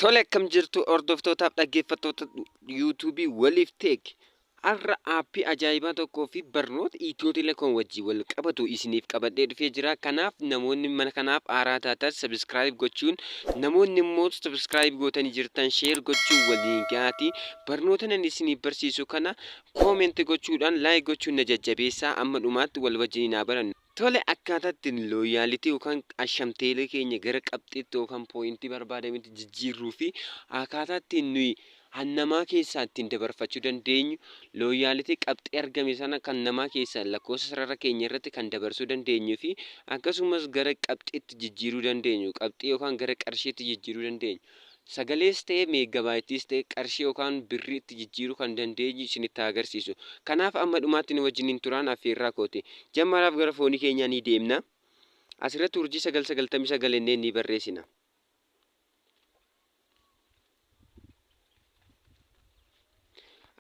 Tole akkam jirtu hordoftootaaf dhaggeeffattoota YouTube Waliif teek har'a aappii ajaa'ibaa tokkoo fi barnoota ethio telecom wajjin wal qabatu isiniif qabadhee dhufee jira. Kanaaf namoonni mana kanaaf haaraa taatan subscribe gochuun namoonni immoo subscribe gootanii jirtan share gochuun waliin gaati. Barnoota nan isiniif barsiisu kana comment gochuudhaan like gochuun na jajjabeessaa amma dhumaatti wal wajjin haa barannu. Tole akkaataatti looyaalitii yookaan ashamteelee keenya gara qabxiitti yookaan pooyintii barbaadametti jijjiirruu fi akkaataatti nuyi hannamaa keessaa ittiin dabarfachuu dandeenyu looyaalitii qabxii argame sana kan namaa keessaa lakkoofsa sarara keenya irratti kan dabarsuu dandeenyu fi akkasumas gara qabxiitti jijjiiruu dandeenyu qabxii yookaan gara qarshiitti jijjiiruu dandeenyu. Sagalees ta'ee meeggabaayitis ta'ee qarshii yookaan birriitti jijjiiruu kan dandeenyu isinitti agarsiisu. Kanaaf amma dhumaatti nu wajjin turaan affeerraa kooti. Jammaraaf gara foonii keenyaa ni deemna. Asirratti urjii 999 ni barreessina.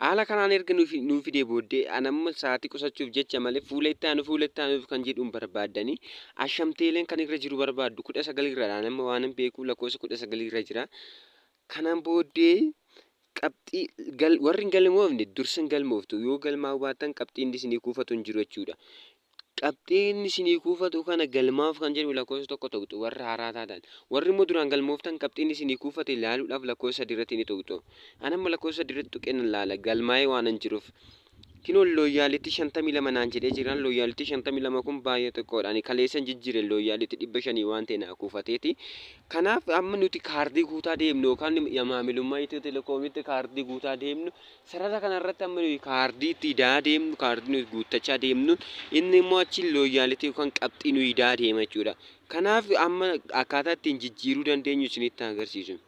Haala kanaan erga nuuf fidee booddee anamma sa'aatii qusachuuf jecha malee fuula itti aanuuf kan jedhuun barbaadanii ashamteeleen kan irra jiru barbaaddu 19 irra nama waan beeku lakkoofsa 19 irra jira. Kanaan booddee qabxii warri hin galmoofne dursa hin galmooftu yoo galmaa baatan qabxiin isinii kuufatu hin jiru jechuudha. Qabxiin isinii kuufatu kana galmaaf kan jedhu lakkoofsa tokko tuqxu warra haaraa taatan. Warri immoo duraan galmooftan qabxiin isinii kuufate ilaaluudhaaf lakkoofsa dirratti ni tuqxu. Anamma lakkoofsa dirratti tuqeen ilaala galmaa'ee waan hin jiruuf. Kinoo looyaalitii 52 naan jedhee jiran looyaalitii 52 kun baay'ee xiqqoodha. Ani kaleessan jijjiire looyaalitii 500 waan ta'e naa kuufateeti. Kanaaf amma nuti kaardii guutaa deemnu yookaan maamilummaa ethio telecoomitti kaardii guutaa deemnu sarara kanarratti amma nuti kaardii itti hidaa deemnu kaardii nuti guuttachaa deemnu inni immoo achi looyaalitii yookaan qabxii nuyi hidaa deema jechuudha. Kanaaf amma akkaataa ittiin jijjiiruu dandeenyu isinitti agarsiisu.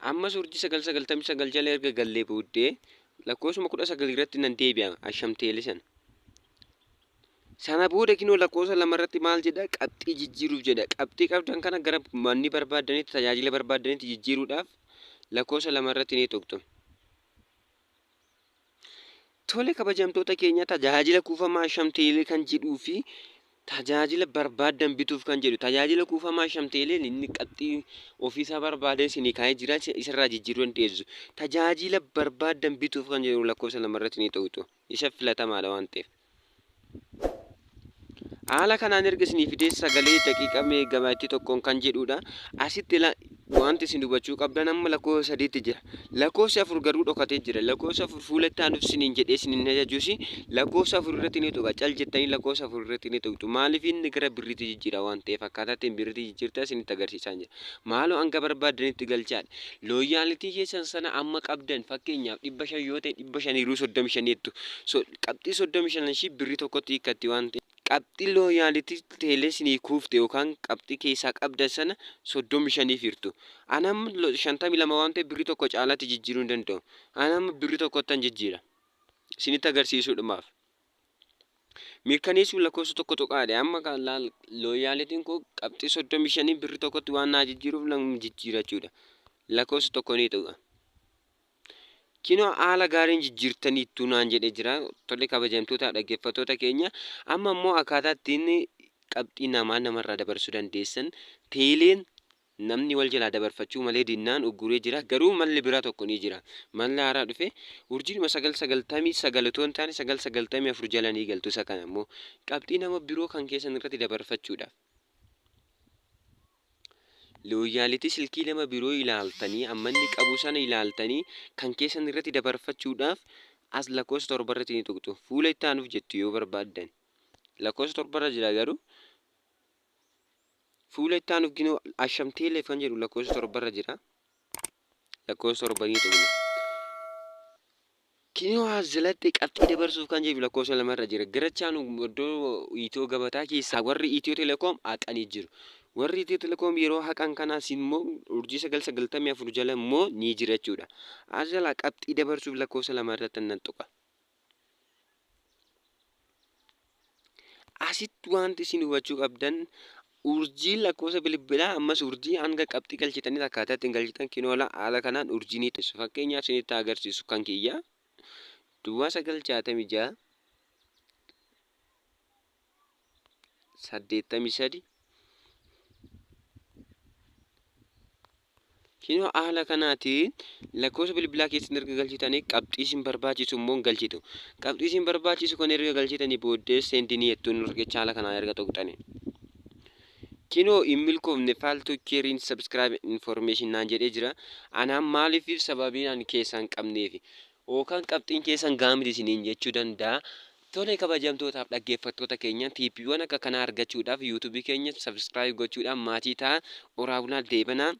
Amma urjii 999 jala erga gallee booddee lakkoofsuma 19 irratti nan deebi'a ashamteelee sana. Sana booda kinoo lakkoofsa lama irratti maal jedha qabxii jijjiiruuf jedha. Qabxii qabdan kana gara manni barbaadanitti tajaajila barbaadanitti jijjiiruudhaaf lakkoofsa lama irratti ni tuqxu. Tole kabajamtoota keenya tajaajila kuufamaa ashamteelee kan jedhuu fi tajaajila barbaadan bituuf kan jedhu tajaajila kuufamaa ashamteeleen inni qabxii ofiisaa barbaadee isinii kaa'ee jira isarraa jijjiiruu dandeessu. Tajaajila barbaadan bituuf kan jedhu lakkoofsa lama irratti ni tuqxu. Isa filatamaadha waan ta'eef. Haala kanaan erga isinii fidee sagalee daqiiqaa meeggabaayitii tokkoon kan jedhudha. Asitti wanti isin hubachuu qabdan amma lakkoofsa 3tti jira. Lakkoofsi 4 garuu dhokatee jira. Lakkoofsa 4 fuula itti aanuuf isiniin jedhee isiniin ajajuusi lakkoofsa 4 irratti ni tuqa. Cal jettanii lakkoofsa 4 irratti ni tuqxu. Maaliif inni gara birriitti jijjiira waan ta'eef akkaataa ittiin birriitti jijjiirtaa isinitti agarsiisaa jira. Maaloo hanga barbaadanitti galchaadha. Looyaalitii keessan sana amma qabdan fakkeenyaaf 500 yoo ta'e 535 jettu. Qabxii 35 shii birrii tokkotti hiikkatti waan ta'eef. Qabxii looyaalitii teelee isinii kuufte yookaan qabxii keessaa qabdan sana 35 firtu. Anam 52 waan ta'eef birrii tokko caalaatti jijjiiruu hin danda'u. Anam birrii tokkottan jijjiira. Isinitti agarsiisuudhumaaf. Mirkaneessuu lakkoofsa tokko tuqaadha. Amma looyaalitiin kun qabxii 35 birrii tokkotti waan naa jijjiiruuf nama jijjiirachuudha. Lakkoofsa tokko ni tuqa. Kinoo haala gaariin jijjiirtaniittu naan jedhee jira. Tole kabajamtoota dhaggeeffattoota keenya. Amma immoo akkaataa ittiin qabxii namarraa dabarsuu dandeessan teeleen namni wal jalaa dabarfachuu malee dinnaan ugguree jira. Garuu malli biraa tokko ni jira. Malli haaraa dhufe urjiidhuma 999 otoo hin taane 994 jala ni galtu. Isa kana immoo qabxii nama biroo kan keessan irratti dabarfachuudhaaf. Looyaalitii silkii nama biroo ilaaltanii amma inni qabu sana ilaaltanii kan keessan irratti dabarfachuudhaaf as lakkoofsa 7 irratti ni tuqxu. Fuula itti aanuuf jettu yoo barbaaddan. Lakkoofsa 7 irra jira garuu fuula itti aanuuf ginoo ashamteelee kan jedhu lakkoofsa 7 irra jira. Lakkoofsa 7 ni tuqna. Kinoo azalatti qabxii dabarsuuf kan jedhu lakkoofsa 2 irra jira. Garachaan iddoo ethio gabataa keessaa warri ethio telecom haqanii jiru. Warri ethio telecom yeroo haqan kanaas immoo urjii 994 jala immoo ni jira jechuudha. Azala qabxii dabarsuuf lakkoofsa 2 irratti nan tuqa. Asitti wanti isin hubachuu qabdan urjii lakkoofsa bilbilaa ammas urjii hanga qabxii galchitanii akkaataa ittiin galchitan kinoola haala kanaan urjii ni taasisu. Fakkeenyaaf isinitti agarsiisu kan kiyyaa duwwaa 966 83 Kinoo haala kanaatiin lakkoofsa bilbilaa keessatti erga galchitanii qabxii isin barbaachisu immoo galchitu. Qabxii isin barbaachisu kan erga galchitanii booddee seendinii jettuun riqicha haala kanaa erga tuqxani. Kinoo hin milkoofne faaltu keeriin subscribe information naan jedhee jira. Anaan maaliif sababiin ani keessaan qabneef yookaan qabxiin keessan gaamiti isiniin jechuu danda'a. Tole kabajamtootaaf dhaggeeffattoota keenya tiippiiwwan akka kanaa argachuudhaaf yuutuubii keenya subscribe gochuudhaan maatii ta'aa. Oraa bulaa deebanaa.